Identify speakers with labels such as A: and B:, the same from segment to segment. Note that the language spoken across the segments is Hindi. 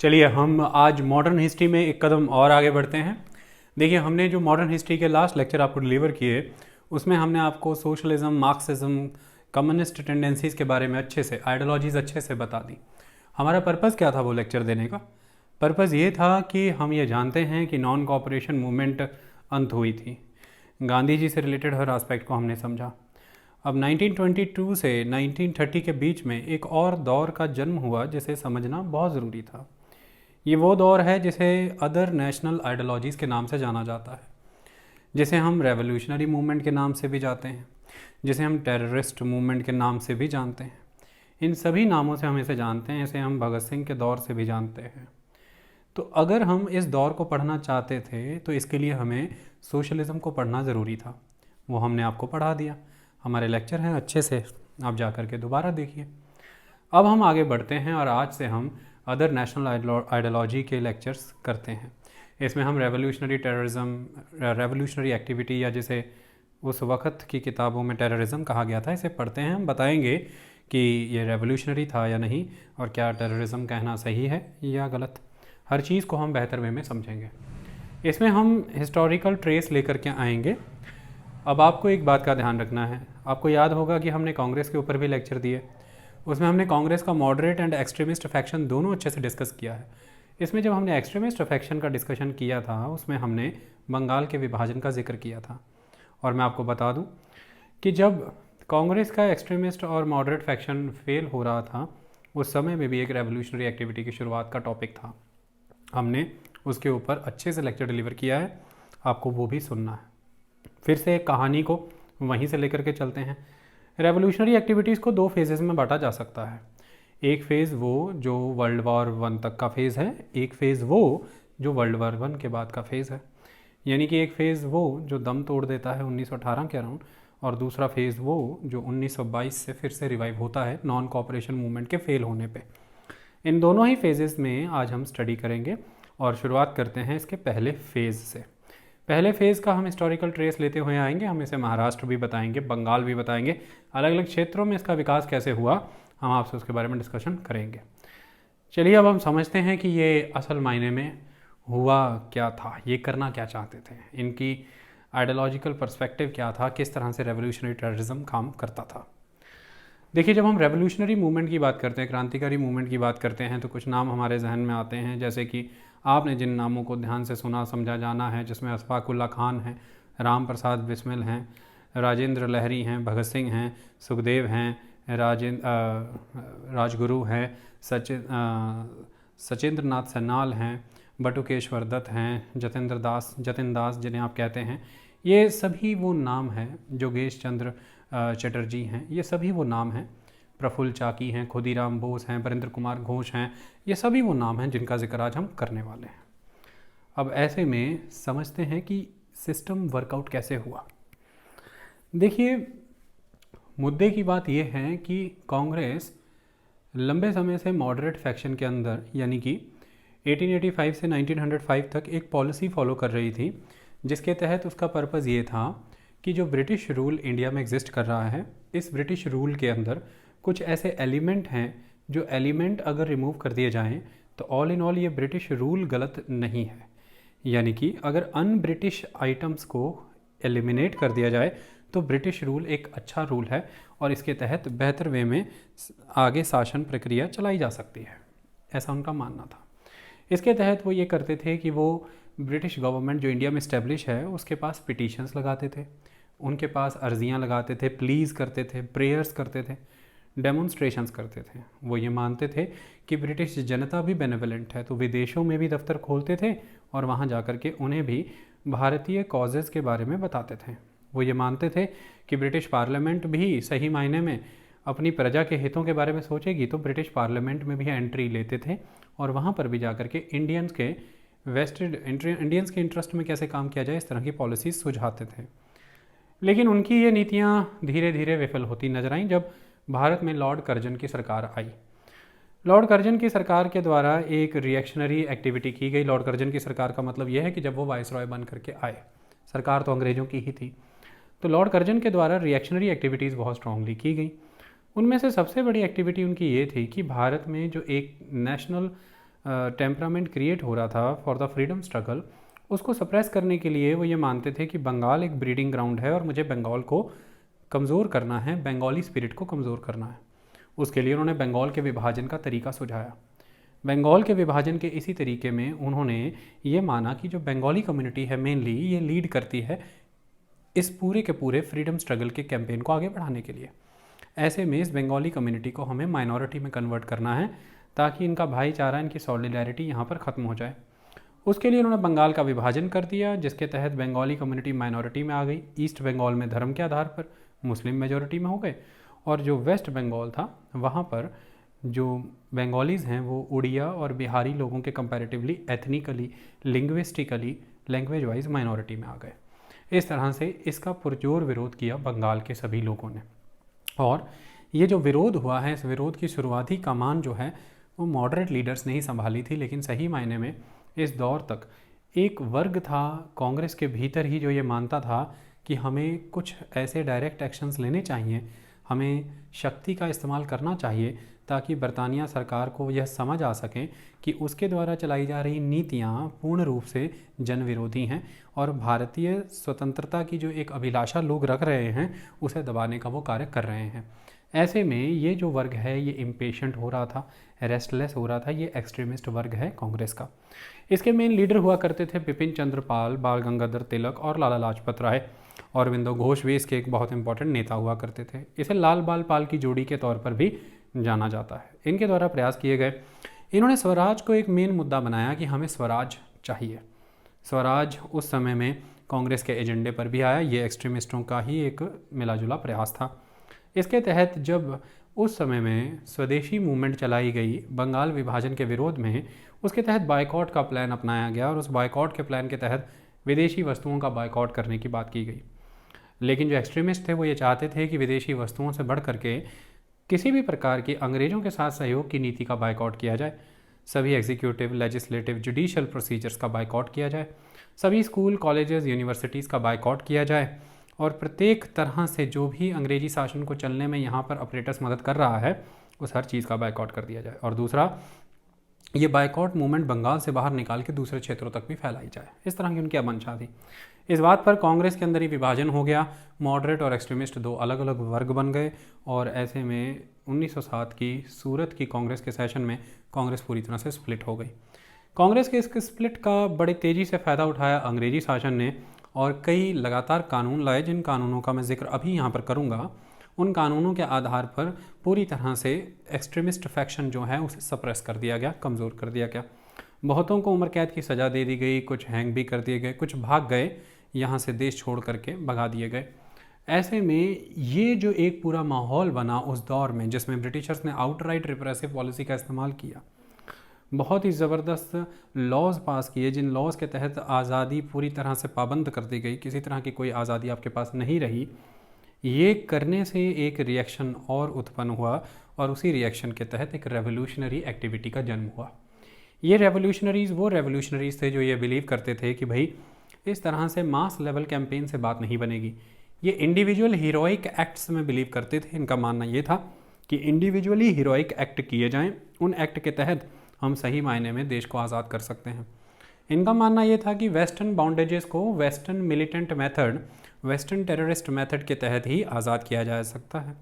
A: चलिए हम आज मॉडर्न हिस्ट्री में एक कदम और आगे बढ़ते हैं। देखिए, हमने जो मॉडर्न हिस्ट्री के लास्ट लेक्चर आपको डिलीवर किए उसमें हमने आपको सोशलिज्म, मार्क्सिज्म, कम्युनिस्ट टेंडेंसीज़ के बारे में अच्छे से, आइडियोलॉजीज़ अच्छे से बता दी। हमारा पर्पज़ क्या था वो लेक्चर देने का? पर्पज़ ये था कि हम ये जानते हैं कि नॉन कॉपरेशन मूवमेंट अंत हुई थी। गांधी जी से रिलेटेड हर एस्पेक्ट को हमने समझा। अब 1922 से 1930 के बीच में एक और दौर का जन्म हुआ जिसे समझना बहुत ज़रूरी था। ये वो दौर है जिसे अदर नेशनल आइडियोलॉजीज़ के नाम से जाना जाता है, जिसे हम रेवोल्यूशनरी मूवमेंट के नाम से भी जानते हैं, जिसे हम टेररिस्ट मूवमेंट के नाम से भी जानते हैं। इन सभी नामों से हम इसे जानते हैं। इसे हम भगत सिंह के दौर से भी जानते हैं। तो अगर हम इस दौर को पढ़ना चाहते थे तो इसके लिए हमें सोशलिज़म को पढ़ना ज़रूरी था। वो हमने आपको पढ़ा दिया। हमारे लेक्चर हैं, अच्छे से आप जा कर के दोबारा देखिए। अब हम आगे बढ़ते हैं और आज से हम अदर नेशनल आइडियोलॉजी के लेक्चर्स करते हैं। इसमें हम रेवोल्यूशनरी टेररिज्म, रेवोल्यूशनरी एक्टिविटी, या जिसे उस वक़्त की किताबों में टेररिज्म कहा गया था, इसे पढ़ते हैं। हम बताएंगे कि ये रेवोल्यूशनरी था या नहीं, और क्या टेररिज्म कहना सही है या गलत। हर चीज़ को हम बेहतर वे में समझेंगे। इसमें हम हिस्टोरिकल ट्रेस लेकर के आएंगे। अब आपको एक बात का ध्यान रखना है। आपको याद होगा कि हमने कांग्रेस के ऊपर भी लेक्चर दिए। उसमें हमने कांग्रेस का मॉडरेट एंड एक्सट्रीमिस्ट फैक्शन दोनों अच्छे से डिस्कस किया है। इसमें जब हमने एक्सट्रीमिस्ट फैक्शन का डिस्कशन किया था उसमें हमने बंगाल के विभाजन का जिक्र किया था। और मैं आपको बता दूं कि जब कांग्रेस का एक्सट्रीमिस्ट और मॉडरेट फैक्शन फेल हो रहा था उस समय में भी एक रेवोल्यूशनरी एक्टिविटी की शुरुआत का टॉपिक था। हमने उसके ऊपर अच्छे से लेक्चर डिलीवर किया है, आपको वो भी सुनना है। फिर से एक कहानी को वहीं से लेकर के चलते हैं। रेवोल्यूशनरी एक्टिविटीज़ को दो फेजेज़ में बांटा जा सकता है। एक फ़ेज़ वो जो वर्ल्ड वॉर वन तक का फ़ेज़ है, एक फ़ेज़ वो जो वर्ल्ड वॉर वन के बाद का फ़ेज़ है। यानी कि एक फ़ेज़ वो जो दम तोड़ देता है 1918 के अराउंड, और दूसरा फ़ेज़ वो जो 1922 से फिर से रिवाइव होता है नॉन कॉपरेशन मूवमेंट के फेल होने पे। इन दोनों ही फेजेस में आज हम स्टडी करेंगे और शुरुआत करते हैं इसके पहले फ़ेज़ से। पहले फ़ेज़ का हम हिस्टोरिकल ट्रेस लेते हुए आएंगे। हम इसे महाराष्ट्र भी बताएंगे, बंगाल भी बताएंगे, अलग अलग क्षेत्रों में इसका विकास कैसे हुआ हम आपसे उसके बारे में डिस्कशन करेंगे। चलिए अब हम समझते हैं कि ये असल मायने में हुआ क्या था, ये करना क्या चाहते थे, इनकी आइडियोलॉजिकल पर्सपेक्टिव क्या था, किस तरह से रेवोल्यूशनरी टेररिज्म काम करता था। देखिए, जब हम रेवोल्यूशनरी मूवमेंट की बात करते हैं, क्रांतिकारी मूवमेंट की बात करते हैं, तो कुछ नाम हमारे जहन में आते हैं, जैसे कि आपने जिन नामों को ध्यान से सुना समझा जाना है, जिसमें अशफाकुल्ला खान हैं, राम प्रसाद बिस्मिल हैं, राजेंद्र लहरी हैं, भगत सिंह हैं, सुखदेव हैं, राजगुरु हैं, सचिंद्र नाथ सन्नाल हैं, बटुकेश्वर दत्त हैं, जतिन दास जिन्हें आप कहते हैं, ये सभी वो नाम हैं। जोगेश चंद्र चटर्जी हैं, ये सभी वो नाम हैं। प्रफुल्ल चाकी हैं, खुदीराम बोस हैं, बरिंद्र कुमार घोष हैं, ये सभी वो नाम हैं जिनका जिक्र आज हम करने वाले हैं। अब ऐसे में समझते हैं कि सिस्टम वर्कआउट कैसे हुआ। देखिए, मुद्दे की बात यह है कि कांग्रेस लंबे समय से मॉडरेट फैक्शन के अंदर, यानी कि 1885 से 1905 तक एक पॉलिसी फॉलो कर रही थी, जिसके तहत उसका पर्पज़ ये था कि जो ब्रिटिश रूल इंडिया में एग्जिस्ट कर रहा है, इस ब्रिटिश रूल के अंदर कुछ ऐसे एलिमेंट हैं जो एलिमेंट अगर रिमूव कर दिए जाएं तो ऑल इन ऑल ये ब्रिटिश रूल गलत नहीं है। यानी कि अगर अन ब्रिटिश आइटम्स को एलिमिनेट कर दिया जाए तो ब्रिटिश रूल एक अच्छा रूल है और इसके तहत बेहतर वे में आगे शासन प्रक्रिया चलाई जा सकती है, ऐसा उनका मानना था। इसके तहत वो ये करते थे कि वो ब्रिटिश गवर्नमेंट जो इंडिया में इस्टेब्लिश है उसके पास पिटीशंस लगाते थे, उनके पास अर्जियां लगाते थे, प्लीज़ करते थे, प्रेयर्स करते थे, डेमोन्स्ट्रेशंस करते थे। वो ये मानते थे कि ब्रिटिश जनता भी बेनेवलेंट है, तो विदेशों में भी दफ्तर खोलते थे और वहाँ जा कर के उन्हें भी भारतीय कॉजेज़ के बारे में बताते थे। वो ये मानते थे कि ब्रिटिश पार्लियामेंट भी सही मायने में अपनी प्रजा के हितों के बारे में सोचेगी, तो ब्रिटिश पार्लियामेंट में भी एंट्री लेते थे और वहाँ पर भी जा कर के इंडियंस के इंटरेस्ट में कैसे काम किया जाए, इस तरह की पॉलिसीज सुझाते थे। लेकिन उनकी ये नीतियाँ धीरे धीरे विफल होती नजर आईं जब भारत में लॉर्ड कर्जन की सरकार आई। लॉर्ड कर्जन की सरकार के द्वारा एक रिएक्शनरी एक्टिविटी की गई। लॉर्ड कर्जन की सरकार का मतलब यह है कि जब वो वाइसरॉय बन करके आए, सरकार तो अंग्रेज़ों की ही थी, तो लॉर्ड कर्जन के द्वारा रिएक्शनरी एक्टिविटीज़ बहुत स्ट्रांगली की गई। उनमें से सबसे बड़ी एक्टिविटी उनकी ये थी कि भारत में जो एक नेशनल टेम्परामेंट क्रिएट हो रहा था फॉर द फ्रीडम स्ट्रगल, उसको सप्रेस करने के लिए वो ये मानते थे कि बंगाल एक ब्रीडिंग ग्राउंड है और मुझे बंगाल को कमज़ोर करना है, बंगाली स्पिरिट को कमज़ोर करना है। उसके लिए उन्होंने बंगाल के विभाजन का तरीका सुझाया। बंगाल के विभाजन के इसी तरीके में उन्होंने ये माना कि जो बंगाली कम्युनिटी है मेनली ये लीड करती है इस पूरे के पूरे फ्रीडम स्ट्रगल के कैंपेन को आगे बढ़ाने के लिए। ऐसे में इस बंगाली कम्युनिटी को हमें माइनॉरिटी में कन्वर्ट करना है ताकि इनका भाईचारा, इनकी सॉलिडारिटी यहाँ पर ख़त्म हो जाए। उसके लिए उन्होंने बंगाल का विभाजन कर दिया, जिसके तहत बंगाली कम्युनिटी माइनॉरिटी में आ गई। ईस्ट बंगाल में धर्म के आधार पर मुस्लिम मेजॉरिटी में हो गए, और जो वेस्ट बंगाल था वहाँ पर जो बंगालीज़ हैं वो उड़िया और बिहारी लोगों के comparatively ethnically, linguistically, language wise minority में आ गए। इस तरह से इसका पुरजोर विरोध किया बंगाल के सभी लोगों ने। और ये जो विरोध हुआ है, इस विरोध की शुरुआती कमान जो है वो मॉडरेट लीडर्स ने ही संभाली थी, लेकिन सही मायने में इस दौर तक एक वर्ग था कांग्रेस के भीतर ही जो ये मानता था कि हमें कुछ ऐसे डायरेक्ट एक्शंस लेने चाहिए, हमें शक्ति का इस्तेमाल करना चाहिए ताकि बरतानिया सरकार को यह समझ आ सके कि उसके द्वारा चलाई जा रही नीतियाँ पूर्ण रूप से जन विरोधी हैं और भारतीय स्वतंत्रता की जो एक अभिलाषा लोग रख रहे हैं उसे दबाने का वो कार्य कर रहे हैं। ऐसे में ये जो वर्ग है ये इम्पेशेंट हो रहा था, रेस्टलेस हो रहा था। ये एक्सट्रीमिस्ट वर्ग है कांग्रेस का। इसके मेन लीडर हुआ करते थे बिपिन चंद्र पाल, बाल गंगाधर तिलक और लाला लाजपत राय। अरविंदो घोष भी इसके एक बहुत इंपॉर्टेंट नेता हुआ करते थे। इसे लाल बाल पाल की जोड़ी के तौर पर भी जाना जाता है। इनके द्वारा प्रयास किए गए। इन्होंने स्वराज को एक मेन मुद्दा बनाया कि हमें स्वराज चाहिए। स्वराज उस समय में कांग्रेस के एजेंडे पर भी आया। ये एक्सट्रीमिस्टों का ही एक मिलाजुला प्रयास था। इसके तहत जब उस समय में स्वदेशी मूवमेंट चलाई गई बंगाल विभाजन के विरोध में, उसके तहत बायकॉट का प्लान अपनाया गया और उस बायकॉट के प्लान के तहत विदेशी वस्तुओं का बायकॉट करने की बात की गई। लेकिन जो एक्सट्रीमिस्ट थे वो ये चाहते थे कि विदेशी वस्तुओं से बढ़ करके किसी भी प्रकार की अंग्रेज़ों के साथ सहयोग की नीति का बायकॉट किया जाए। सभी एग्जीक्यूटिव, लेजिस्लेटिव, जुडिशियल प्रोसीजर्स का बायकॉट किया जाए। सभी स्कूल, कॉलेजेस, यूनिवर्सिटीज़ का बायकॉट किया जाए और प्रत्येक तरह से जो भी अंग्रेजी शासन को चलने में यहाँ पर ऑपरेटर्स मदद कर रहा है उस हर चीज़ का बायकॉट कर दिया जाए। और दूसरा, ये बायकॉट मूवमेंट बंगाल से बाहर निकाल के दूसरे क्षेत्रों तक भी फैलाई जाए। इस तरह की उनकी मंशा थी। इस बात पर कांग्रेस के अंदर ही विभाजन हो गया। मॉडरेट और एक्सट्रीमिस्ट दो अलग अलग वर्ग बन गए और ऐसे में 1907 की सूरत की कांग्रेस के सेशन में कांग्रेस पूरी तरह से स्प्लिट हो गई। कांग्रेस के इस स्प्लिट का बड़े तेज़ी से फ़ायदा उठाया अंग्रेजी शासन ने और कई लगातार कानून लाए, जिन कानूनों का मैं जिक्र अभी यहाँ पर करूँगा। उन कानूनों के आधार पर पूरी तरह से एक्सट्रीमिस्ट फैक्शन जो है उसे सप्रेस कर दिया गया, कमज़ोर कर दिया गया। बहुतों को उम्र कैद की सज़ा दे दी गई, कुछ हैंग भी कर दिए गए, कुछ भाग गए, यहाँ से देश छोड़ करके भगा दिए गए। ऐसे में ये जो एक पूरा माहौल बना उस दौर में, जिसमें ब्रिटिशर्स ने आउटराइट रिप्रेसिव पॉलिसी का इस्तेमाल किया, बहुत ही ज़बरदस्त लॉज पास किए, जिन लॉज के तहत आज़ादी पूरी तरह से पाबंद कर दी गई, किसी तरह की कोई आज़ादी आपके पास नहीं रही। ये करने से एक रिएक्शन और उत्पन्न हुआ और उसी रिएक्शन के तहत एक रेवोल्यूशनरी एक्टिविटी का जन्म हुआ। ये रेवोल्यूशनरीज़ वो रेवोल्यूशनरीज़ थे जो ये बिलीव करते थे कि भाई इस तरह से मास लेवल कैंपेन से बात नहीं बनेगी। ये इंडिविजुअल हीरोइक एक्ट्स में बिलीव करते थे। इनका मानना ये था कि इंडिविजुअली हीरोइक एक्ट किए जाएं, उन एक्ट के तहत हम सही मायने में देश को आज़ाद कर सकते हैं। इनका मानना ये था कि वेस्टर्न बाउंडेजेस को western militant method, western terrorist method के तहत ही आज़ाद किया जा सकता है।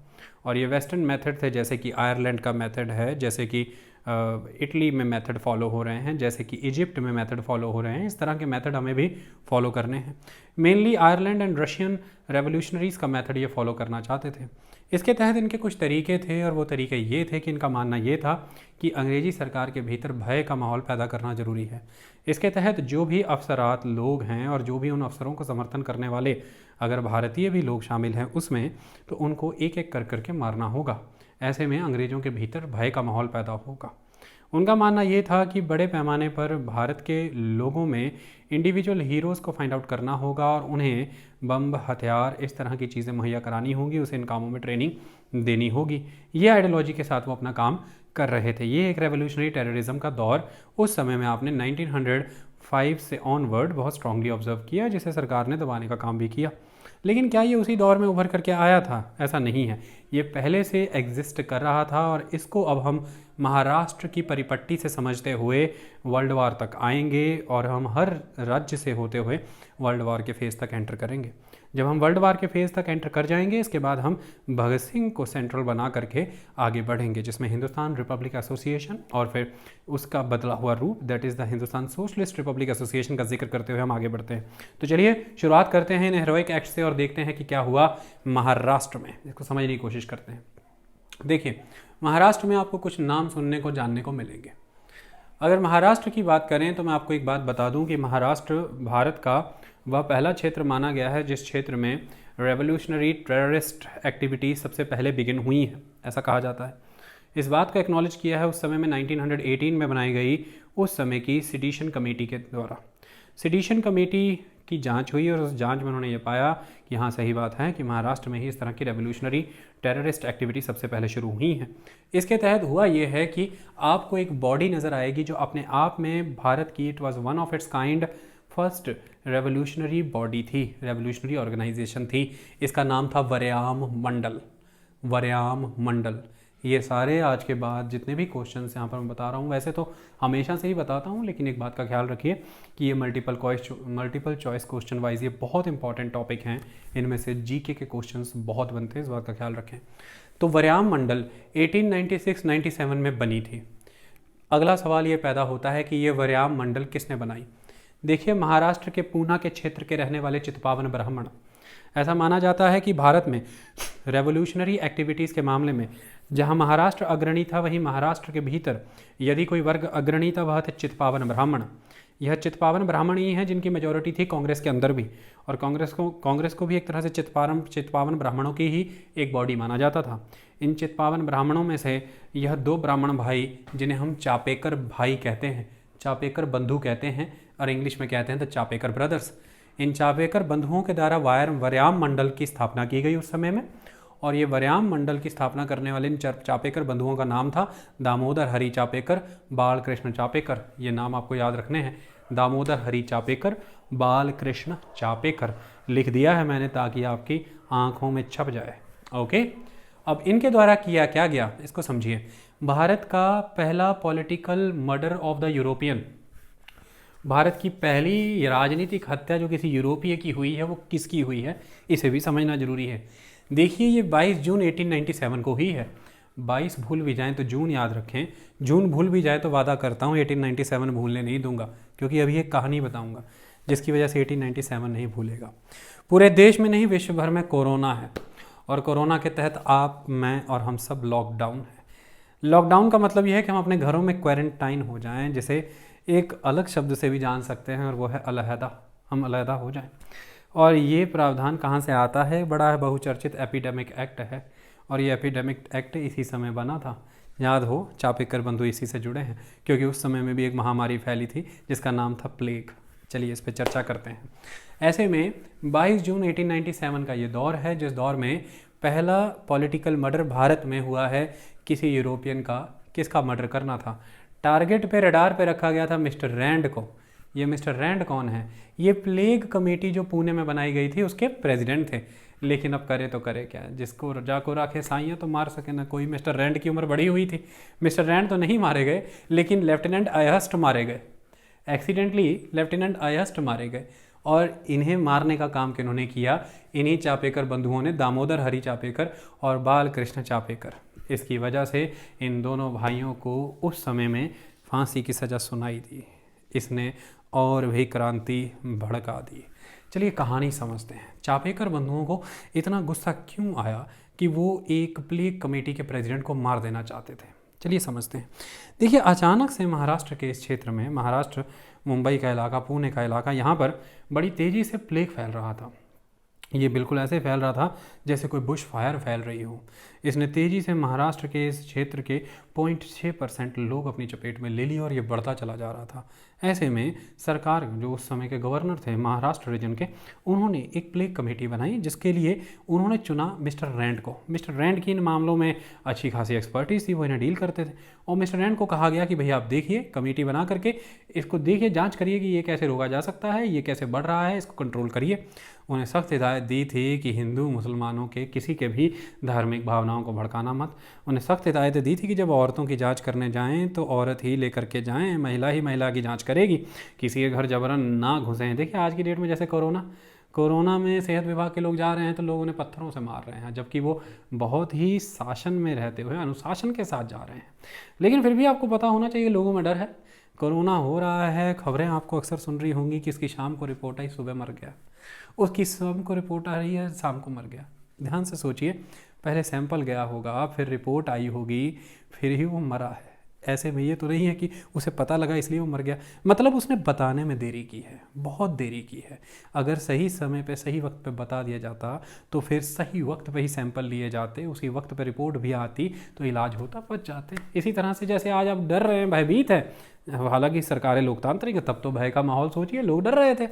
A: और ये वेस्टर्न मेथड थे, जैसे कि आयरलैंड का मेथड है, जैसे कि इटली में मेथड फॉलो हो रहे हैं, जैसे कि इजिप्ट में मेथड फॉलो हो रहे हैं। इस तरह के मेथड हमें भी फॉलो करने हैं। मेनली आयरलैंड एंड रशियन रेवोल्यूशनरीज़ का मेथड ये फॉलो करना चाहते थे। इसके तहत इनके कुछ तरीके थे और वो तरीके ये थे कि इनका मानना ये था कि अंग्रेज़ी सरकार के भीतर भय का माहौल पैदा करना ज़रूरी है। इसके तहत जो भी अफसरात लोग हैं और जो भी उन अफसरों को समर्थन करने वाले अगर भारतीय भी लोग शामिल हैं उसमें, तो उनको एक एक कर करके मारना होगा। ऐसे में अंग्रेज़ों के भीतर भय का माहौल पैदा होगा। उनका मानना ये था कि बड़े पैमाने पर भारत के लोगों में इंडिविजुअल हीरोज़ को फाइंड आउट करना होगा और उन्हें बम, हथियार, इस तरह की चीज़ें मुहैया करानी होंगी, उसे इन कामों में ट्रेनिंग देनी होगी। ये आइडियोलॉजी के साथ वो अपना काम कर रहे थे। ये एक रेवोल्यूशनरी टेररिज्म का दौर उस समय में आपने 1905 से ऑनवर्ड बहुत स्ट्रांगली ऑब्जर्व किया, जिसे सरकार ने दबाने का काम भी किया। लेकिन क्या ये उसी दौर में उभर करके आया था? ऐसा नहीं है, ये पहले से एग्जिस्ट कर रहा था और इसको अब हम महाराष्ट्र की परिपट्टी से समझते हुए वर्ल्ड वॉर तक आएंगे और हम हर राज्य से होते हुए वर्ल्ड वॉर के फेज़ तक एंटर करेंगे। जब हम वर्ल्ड वॉर के फेज़ तक एंटर कर जाएंगे, इसके बाद हम भगत सिंह को सेंट्रल बना करके आगे बढ़ेंगे, जिसमें हिंदुस्तान रिपब्लिक एसोसिएशन और फिर उसका बदला हुआ रूप that is the Hindustan socialist Republic association का जिक्र करते हुए हम आगे बढ़ते हैं। तो चलिए शुरुआत करते हैं इन हेरोइक एक्ट से और देखते हैं कि क्या हुआ महाराष्ट्र में। इसको समझने की कोशिश करते हैं। देखिए, महाराष्ट्र में आपको कुछ नाम सुनने को जानने को मिलेंगे। अगर महाराष्ट्र की बात करें तो मैं आपको एक बात बता दूं कि महाराष्ट्र भारत का वह पहला क्षेत्र माना गया है जिस क्षेत्र में रेवोल्यूशनरी टेररिस्ट एक्टिविटी सबसे पहले बिगिन हुई है, ऐसा कहा जाता है। इस बात को एक्नॉलेज किया है उस समय में 1918 में बनाई गई उस समय की सिडिशन कमेटी के द्वारा। सिडिशन कमेटी की जांच हुई और उस जांच में उन्होंने ये पाया कि हाँ, सही बात है कि महाराष्ट्र में ही इस तरह की रेवोल्यूशनरी टेररिस्ट एक्टिविटी सबसे पहले शुरू हुई है। इसके तहत हुआ ये है कि आपको एक बॉडी नज़र आएगी जो अपने आप में भारत की it was one of its kind first revolutionary body थी, रेवोल्यूशनरी ऑर्गेनाइजेशन थी। इसका नाम था वर्याम मंडल। वर्याम मंडल। ये सारे आज के बाद जितने भी क्वेश्चंस यहाँ पर मैं बता रहा हूँ, वैसे तो हमेशा से ही बताता हूँ, लेकिन एक बात का ख्याल रखिए कि ये मल्टीपल चॉइस क्वेश्चन वाइज ये बहुत इंपॉर्टेंट टॉपिक हैं। इनमें से जीके के क्वेश्चंस बहुत बनते हैं, इस बात का ख्याल रखें। तो वर्याम मंडल 1896-97 में बनी थी। अगला सवाल ये पैदा होता है कि ये वर्याम मंडल किसने बनाई? देखिए, महाराष्ट्र के पूना के क्षेत्र के रहने वाले चित्पावन ब्राह्मण। ऐसा माना जाता है कि भारत में रेवोल्यूशनरी एक्टिविटीज़ के मामले में जहां महाराष्ट्र अग्रणी था, वहीं महाराष्ट्र के भीतर यदि कोई वर्ग अग्रणी था वह थे चित्पावन ब्राह्मण। यह चित्पावन ब्राह्मण ही हैं जिनकी मेजॉरिटी थी कांग्रेस के अंदर भी, और कांग्रेस को भी एक तरह से चित्पावन ब्राह्मणों की ही एक बॉडी माना जाता था। इन चित्पावन ब्राह्मणों में से यह दो ब्राह्मण भाई, जिन्हें हम चापेकर भाई कहते हैं, चापेकर बंधु कहते हैं, और इंग्लिश में कहते हैं द चापेकर ब्रदर्स। इन चापेकर बंधुओं के द्वारा वर्याम मंडल की स्थापना की गई उस समय में, और ये वर्याम मंडल की स्थापना करने वाले इन चापेकर बंधुओं का नाम था दामोदर हरि चापेकर, बालकृष्ण चापेकर। ये नाम आपको याद रखने हैं, दामोदर हरि चापेकर, बालकृष्ण चापेकर। लिख दिया है मैंने ताकि आपकी आंखों में छप जाए। ओके, अब इनके द्वारा किया क्या गया इसको समझिए। भारत का पहला political murder of the European, Bharat की पहली राजनीतिक हत्या जो किसी यूरोपीय की हुई है वो किसकी हुई है, इसे भी समझना जरूरी है। देखिए, ये 22 जून 1897 को ही है। 22 भूल भी जाएं तो जून याद रखें, जून भूल भी जाए तो वादा करता हूँ 1897 भूलने नहीं दूंगा, क्योंकि अभी एक कहानी बताऊंगा जिसकी वजह से 1897 नहीं भूलेगा। पूरे देश में नहीं, विश्व भर में कोरोना है, और कोरोना के तहत आप, मैं और हम सब लॉकडाउन है। लॉकडाउन का मतलब यह है कि हम अपने घरों में क्वारंटाइन हो जाएं, जिसे एक अलग शब्द से भी जान सकते हैं, और वो है अलहदा। हम अलहदा हो जाएं। और ये प्रावधान कहाँ से आता है? बड़ा बहुचर्चित एपिडेमिक एक्ट है, और ये एपिडेमिक एक्ट इसी समय बना था। याद हो, चापेकर बंधु इसी से जुड़े हैं, क्योंकि उस समय में भी एक महामारी फैली थी जिसका नाम था प्लेग। चलिए इस पर चर्चा करते हैं। ऐसे में 22 जून 1897 का ये दौर है जिस दौर में पहला पॉलिटिकल मर्डर भारत में हुआ है किसी यूरोपियन का। किसका मर्डर करना था? टारगेट पे, रडार पे रखा गया था मिस्टर रैंड को। ये मिस्टर रैंड कौन है? ये प्लेग कमेटी जो पुणे में बनाई गई थी उसके प्रेसिडेंट थे। लेकिन अब करे तो करे क्या, जिसको जाको राखे साइयाँ तो मार सके ना कोई। मिस्टर रैंड की उम्र बड़ी हुई थी। मिस्टर रैंड तो नहीं मारे गए, लेकिन लेफ्टिनेंट अयहस्ट मारे गए। एक्सीडेंटली लेफ्टिनेंट अयहस्ट मारे गए, और इन्हें मारने का काम किन्होंने किया? इन्हीं चापेकर बंधुओं ने, दामोदर हरि चापेकर और बालकृष्ण चापेकर। इसकी वजह से इन दोनों भाइयों को उस समय में फांसी की सज़ा सुनाई दी। इसने और भी क्रांति भड़का दी। चलिए कहानी समझते हैं। चापेकर बंधुओं को इतना गुस्सा क्यों आया कि वो एक प्लेग कमेटी के प्रेसिडेंट को मार देना चाहते थे? चलिए समझते हैं। देखिए, अचानक से महाराष्ट्र के इस क्षेत्र में, महाराष्ट्र मुंबई का इलाका, पुणे का इलाका, यहाँ पर बड़ी तेज़ी से प्लेग फैल रहा था। ये बिल्कुल ऐसे फैल रहा था जैसे कोई बुश फायर फैल रही हो। इसने तेज़ी से महाराष्ट्र के इस क्षेत्र के 0.6% लोग अपनी चपेट में ले लिए, और ये बढ़ता चला जा रहा था। ऐसे में सरकार, जो उस समय के गवर्नर थे महाराष्ट्र रीजन के, उन्होंने एक प्लेग कमेटी बनाई जिसके लिए उन्होंने चुना मिस्टर रैंड को। मिस्टर रैंड की इन मामलों में अच्छी खासी एक्सपर्टीज थी, वो इन्हें डील करते थे। और मिस्टर रैंड को कहा गया कि भैया आप देखिए, कमेटी बना करके इसको देखिए, जांच करिए कि ये कैसे रोका जा सकता है, ये कैसे बढ़ रहा है, इसको कंट्रोल करिए। उन्हें सख्त हिदायत दी थी कि हिंदू मुसलमानों के किसी के भी धार्मिक भावनाओं को भड़काना मत। उन्हें सख्त हिदायत दी थी कि जब औरतों की जांच करने जाएं तो औरत ही लेकर के जाएं, महिला ही महिला की जांच करेगी, किसी के घर जबरन ना घुसें। देखिए आज की डेट में जैसे कोरोना में सेहत विभाग के लोग जा रहे हैं तो लोग उन्हें पत्थरों से मार रहे हैं, जबकि वो बहुत ही शासन में रहते हुए अनुशासन के साथ जा रहे हैं। लेकिन फिर भी आपको पता होना चाहिए लोगों में डर है। कोरोना हो रहा है, खबरें आपको अक्सर सुन रही होंगी कि इसकी शाम को रिपोर्ट आई सुबह मर गया, उसकी शाम को रिपोर्ट आ रही है शाम को मर गया। ध्यान से सोचिए, पहले सैंपल गया होगा, फिर रिपोर्ट आई होगी, फिर ही वो मरा है। ऐसे में ये तो नहीं है कि उसे पता लगा इसलिए वो मर गया, मतलब उसने बताने में देरी की है, बहुत देरी की है। अगर सही समय पे सही वक्त पे बता दिया जाता तो फिर सही वक्त पे ही सैंपल लिए जाते, उसी वक्त पे रिपोर्ट भी आती तो इलाज होता, बच जाते। इसी तरह से जैसे आज आप डर रहे हैं, भयभीत है, हालांकि सरकारें लोकतांत्रिक है, तब तो भय का माहौल सोचिए, लोग डर रहे थे।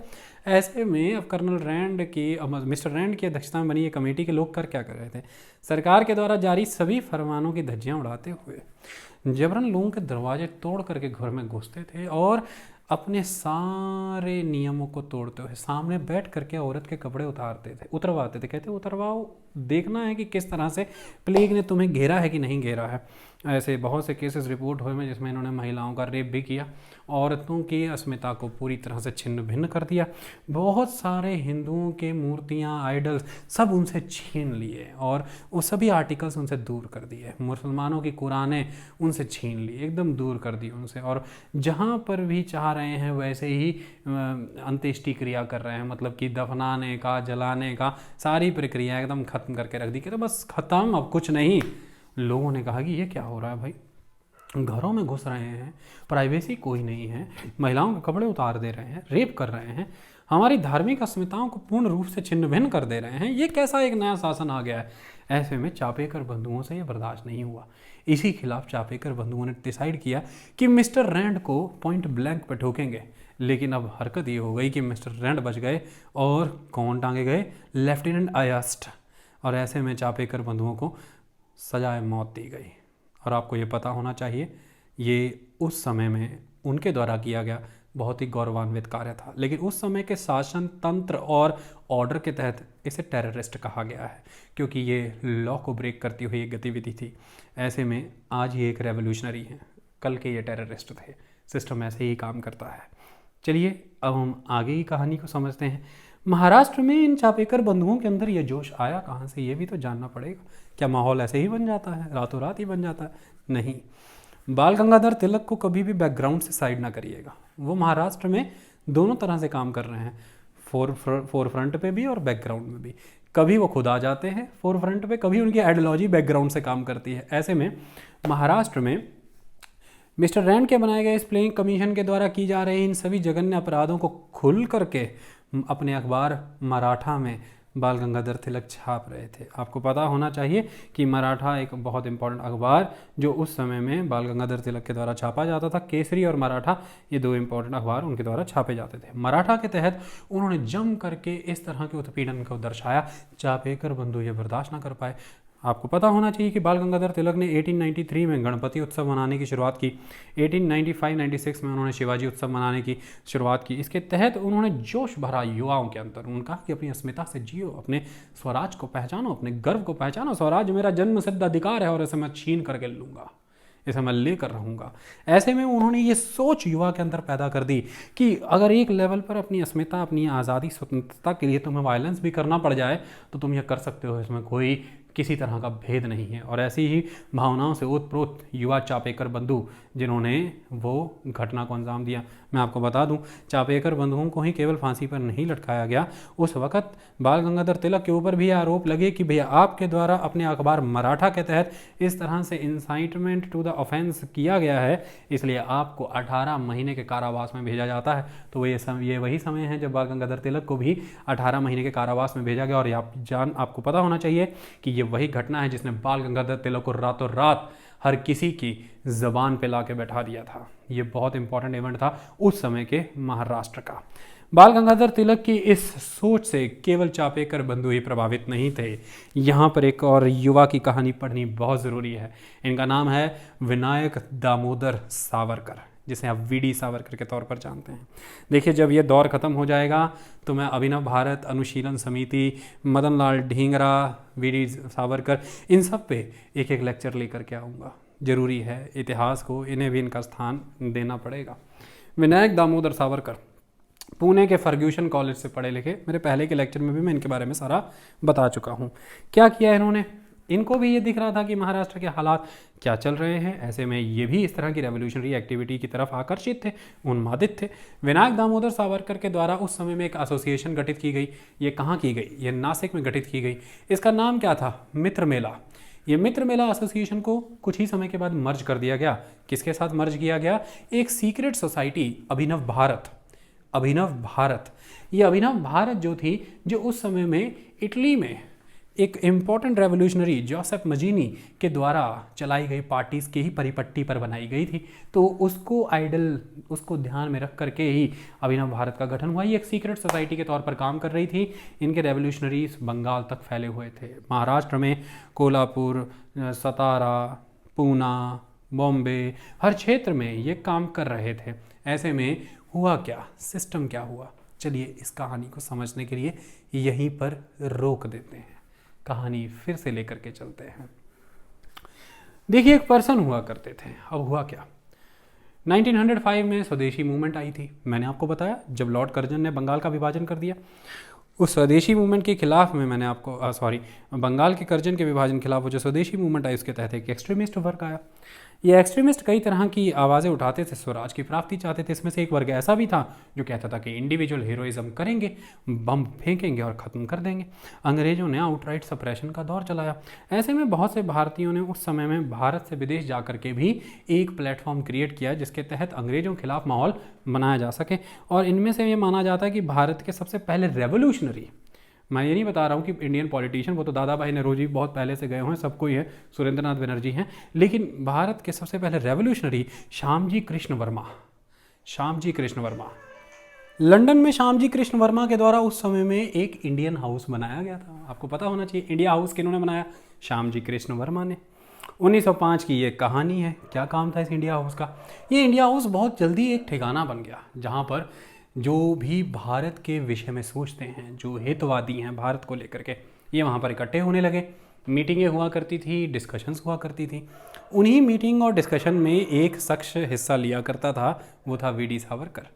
A: ऐसे में अब कर्नल रैंड की मिस्टर रैंड की अध्यक्षता में बनी ये कमेटी के लोग कर क्या कर रहे थे, सरकार के द्वारा जारी सभी फरमानों की धज्जियां उड़ाते हुए जबरन लोगों के दरवाजे तोड़ करके घर में घुसते थे और अपने सारे नियमों को तोड़ते हुए सामने बैठ करके औरत के कपड़े उतरवाते थे। कहते उतरवाओ, देखना है कि किस तरह से प्लेग ने तुम्हें घेरा है कि नहीं घेरा है। ऐसे बहुत से केसेस रिपोर्ट हुए हैं जिसमें इन्होंने महिलाओं का रेप भी किया, औरतों की अस्मिता को पूरी तरह से छिन्न भिन्न कर दिया। बहुत सारे हिंदुओं के मूर्तियाँ, आइडल्स सब उनसे छीन लिए और वो सभी आर्टिकल्स उनसे दूर कर दिए। मुसलमानों की कुरानें उनसे छीन ली, एकदम दूर कर दी उनसे, और जहाँ पर भी चाह रहे हैं वैसे ही अंत्येष्टि क्रिया कर रहे हैं, मतलब कि दफनाने का, जलाने का, सारी प्रक्रिया एकदम खत्म करके रख दी कि तो बस खत्म, अब कुछ नहीं। लोगों ने कहा कि ये क्या हो रहा है भाई, घरों में घुस रहे हैं, प्राइवेसी कोई नहीं है, महिलाओं के कपड़े उतार दे रहे हैं, रेप कर रहे हैं, हमारी धार्मिक अस्मिताओं को पूर्ण रूप से छिन्न भिन्न कर दे रहे हैं, ये कैसा एक नया शासन आ गया है। ऐसे में चापेकर बंधुओं से ये बर्दाश्त नहीं हुआ। इसी खिलाफ चापेकर बंधुओं ने डिसाइड किया कि मिस्टर रैंड को पॉइंट ब्लैंक पे ठोकेंगे। लेकिन अब हरकत ये हो गई कि मिस्टर रैंड बच गए और कौन टांगे गए, लेफ्टिनेंट आयस्ट। और ऐसे में चापेकर बंधुओं को सजाए मौत दी गई। और आपको ये पता होना चाहिए ये उस समय में उनके द्वारा किया गया बहुत ही गौरवान्वित कार्य था, लेकिन उस समय के शासन तंत्र और ऑर्डर के तहत इसे टेररिस्ट कहा गया है, क्योंकि ये लॉ को ब्रेक करती हुई एक गतिविधि थी। ऐसे में आज ये एक रेवोल्यूशनरी है, कल के ये टेररिस्ट थे। सिस्टम ऐसे ही काम करता है। चलिए अब हम आगे की कहानी को समझते हैं। महाराष्ट्र में इन चापेकर बंधुओं के अंदर ये जोश आया कहाँ से, ये भी तो जानना पड़ेगा। क्या माहौल ऐसे ही बन जाता है, रातों रात ही बन जाता है? नहीं, बाल गंगाधर तिलक को कभी भी बैकग्राउंड से साइड ना करिएगा। वो महाराष्ट्र में दोनों तरह से काम कर रहे हैं, फोर फ्रंट पे भी और बैकग्राउंड में भी। कभी वो खुद आ जाते हैं फोर फ्रंट पे, कभी उनकी आइडियोलॉजी बैकग्राउंड से काम करती है। ऐसे में महाराष्ट्र में मिस्टर रैंड के बनाए गए इस प्लेइंग कमीशन के द्वारा की जा रही इन सभी जघन्य अपराधों को खुल करके अपने अखबार मराठा में बाल गंगाधर तिलक छाप रहे थे। आपको पता होना चाहिए कि मराठा एक बहुत इंपॉर्टेंट अखबार जो उस समय में बाल गंगाधर तिलक के द्वारा छापा जाता था। केसरी और मराठा ये दो इंपॉर्टेंट अखबार उनके द्वारा छापे जाते थे। मराठा के तहत उन्होंने जम करके इस तरह के उत्पीड़न को दर्शाया, चापेकर बंधु ये बर्दाश्त ना कर पाए। आपको पता होना चाहिए कि बाल गंगाधर तिलक ने 1893 में गणपति उत्सव मनाने की शुरुआत की। 1895-96 में उन्होंने शिवाजी उत्सव मनाने की शुरुआत की। इसके तहत उन्होंने जोश भरा युवाओं के अंदर। उन्होंने कहा कि अपनी अस्मिता से जियो, अपने स्वराज को पहचानो, अपने गर्व को पहचानो। स्वराज मेरा जन्म सिद्ध अधिकार है और इसे मैं छीन करके लूँगा, इसे मैं लेकर रहूँगा। ऐसे में उन्होंने ये सोच युवा के अंदर पैदा कर दी कि अगर एक लेवल पर अपनी अस्मिता, अपनी आज़ादी, स्वतंत्रता के लिए तुम्हें वायलेंस भी करना पड़ जाए तो तुम यह कर सकते हो, इसमें कोई किसी तरह का भेद नहीं है। और ऐसी ही भावनाओं से ओतप्रोत युवा चापेकर बंधु जिन्होंने वो घटना को अंजाम दिया। मैं आपको बता दूं, चापेकर बंधुओं को ही केवल फांसी पर नहीं लटकाया गया, उस वक़्त बाल गंगाधर तिलक के ऊपर भी आरोप लगे कि भैया आपके द्वारा अपने अखबार मराठा के तहत इस तरह से इंसाइटमेंट टू द ऑफेंस किया गया है, इसलिए आपको 18 महीने के कारावास में भेजा जाता है। तो ये वही समय है जब बाल गंगाधर तिलक को भी 18 महीने के कारावास में भेजा गया। और आपको पता होना चाहिए कि ये वही घटना है जिसने बाल गंगाधर तिलक को रातों रात हर किसी की जबान पे लाके बैठा दिया था। ये बहुत इंपॉर्टेंट इवेंट था उस समय के महाराष्ट्र का। बाल गंगाधर तिलक की इस सोच से केवल चापेकर बंधु ही प्रभावित नहीं थे। यहाँ पर एक और युवा की कहानी पढ़नी बहुत ज़रूरी है। इनका नाम है विनायक दामोदर सावरकर। जिसे आप वीडी सावरकर के तौर पर जानते हैं। देखिए, जब ये दौर ख़त्म हो जाएगा तो मैं अभिनव भारत, अनुशीलन समिति, मदन लाल ढींगरा, वीडी सावरकर, इन सब पे एक एक लेक्चर लेकर के आऊँगा। ज़रूरी है, इतिहास को इन्हें भी इनका स्थान देना पड़ेगा। विनायक दामोदर सावरकर पुणे के फर्ग्यूसन कॉलेज से पढ़े लिखे, मेरे पहले के लेक्चर में भी मैं इनके बारे में सारा बता चुका हूँ। क्या किया इन्होंने? इनको भी ये दिख रहा था कि महाराष्ट्र के हालात क्या चल रहे हैं, ऐसे में ये भी इस तरह की रेवोल्यूशनरी एक्टिविटी की तरफ आकर्षित थे, उन्मादित थे। विनायक दामोदर सावरकर के द्वारा उस समय में एक एसोसिएशन गठित की गई। ये कहाँ की गई? ये नासिक में गठित की गई। इसका नाम क्या था? मित्र मेला। ये मित्र मेला एसोसिएशन को कुछ ही समय के बाद मर्ज कर दिया गया। किसके साथ मर्ज किया गया? एक सीक्रेट सोसाइटी, अभिनव भारत। अभिनव भारत, ये अभिनव भारत जो थी, जो उस समय में इटली में एक इम्पॉर्टेंट रेवोल्यूशनरी जोसेफ मजीनी के द्वारा चलाई गई पार्टीज़ के ही परिपट्टी पर बनाई गई थी। तो उसको आइडल, उसको ध्यान में रख करके ही अभिनव भारत का गठन हुआ। ये एक सीक्रेट सोसाइटी के तौर पर काम कर रही थी। इनके रेवोल्यूशनरीज बंगाल तक फैले हुए थे। महाराष्ट्र में कोल्हापुर, सतारा, पूना, बॉम्बे, हर क्षेत्र में ये काम कर रहे थे। ऐसे में हुआ क्या, सिस्टम क्या हुआ, चलिए इस कहानी को समझने के लिए यहीं पर रोक देते हैं, कहानी फिर से लेकर के चलते हैं। देखिए, एक पर्सन हुआ करते थे। अब हुआ क्या? 1905 में स्वदेशी मूवमेंट आई थी। मैंने आपको बताया, जब लॉर्ड कर्जन ने बंगाल का विभाजन कर दिया, उस स्वदेशी मूवमेंट के खिलाफ में मैंने आपको बंगाल के कर्जन के विभाजन के खिलाफ वो जो स्वदेशी मूवमेंट आई, उसके तहत एक एक्सट्रीमिस्ट वर्ग आया। ये एक्सट्रीमिस्ट कई तरह की आवाज़ें उठाते थे, स्वराज की प्राप्ति चाहते थे। इसमें से एक वर्ग ऐसा भी था जो कहता था कि इंडिविजुअल हीरोइज्म करेंगे, बम फेंकेंगे और ख़त्म कर देंगे। अंग्रेजों ने आउटराइट सप्रेशन का दौर चलाया। ऐसे में बहुत से भारतीयों ने उस समय में भारत से विदेश जा कर के भी एक प्लेटफॉर्म क्रिएट किया जिसके तहत अंग्रेजों के खिलाफ माहौल बनाया जा सके। और इनमें से ये माना जाता है कि भारत के सबसे पहले रेवोल्यूशनरी, मैं ये नहीं बता रहा हूँ कि इंडियन पॉलिटिशियन, वो तो दादा भाई नौरोजी बहुत पहले से गए हुए हैं, सबको ही है, सुरेंद्रनाथ बनर्जी हैं, लेकिन भारत के सबसे पहले रेवोल्यूशनरी श्यामजी कृष्ण वर्मा। श्यामजी कृष्ण वर्मा, लंदन में श्यामजी कृष्ण वर्मा के द्वारा उस समय में एक इंडियन हाउस बनाया गया था। आपको पता होना चाहिए इंडिया हाउस किन्होंने बनाया? श्यामजी कृष्ण वर्मा ने। 1905 की ये कहानी है। क्या काम था इस इंडिया हाउस का? ये इंडिया हाउस बहुत जल्दी एक ठिकाना बन गया जहाँ पर जो भी भारत के विषय में सोचते हैं, जो हितवादी हैं भारत को लेकर के, ये वहाँ पर इकट्ठे होने लगे। मीटिंगें हुआ करती थी, डिस्कशंस हुआ करती थी। उन्हीं मीटिंग और डिस्कशन में एक शख्स हिस्सा लिया करता था, वो था वीडी सावरकर।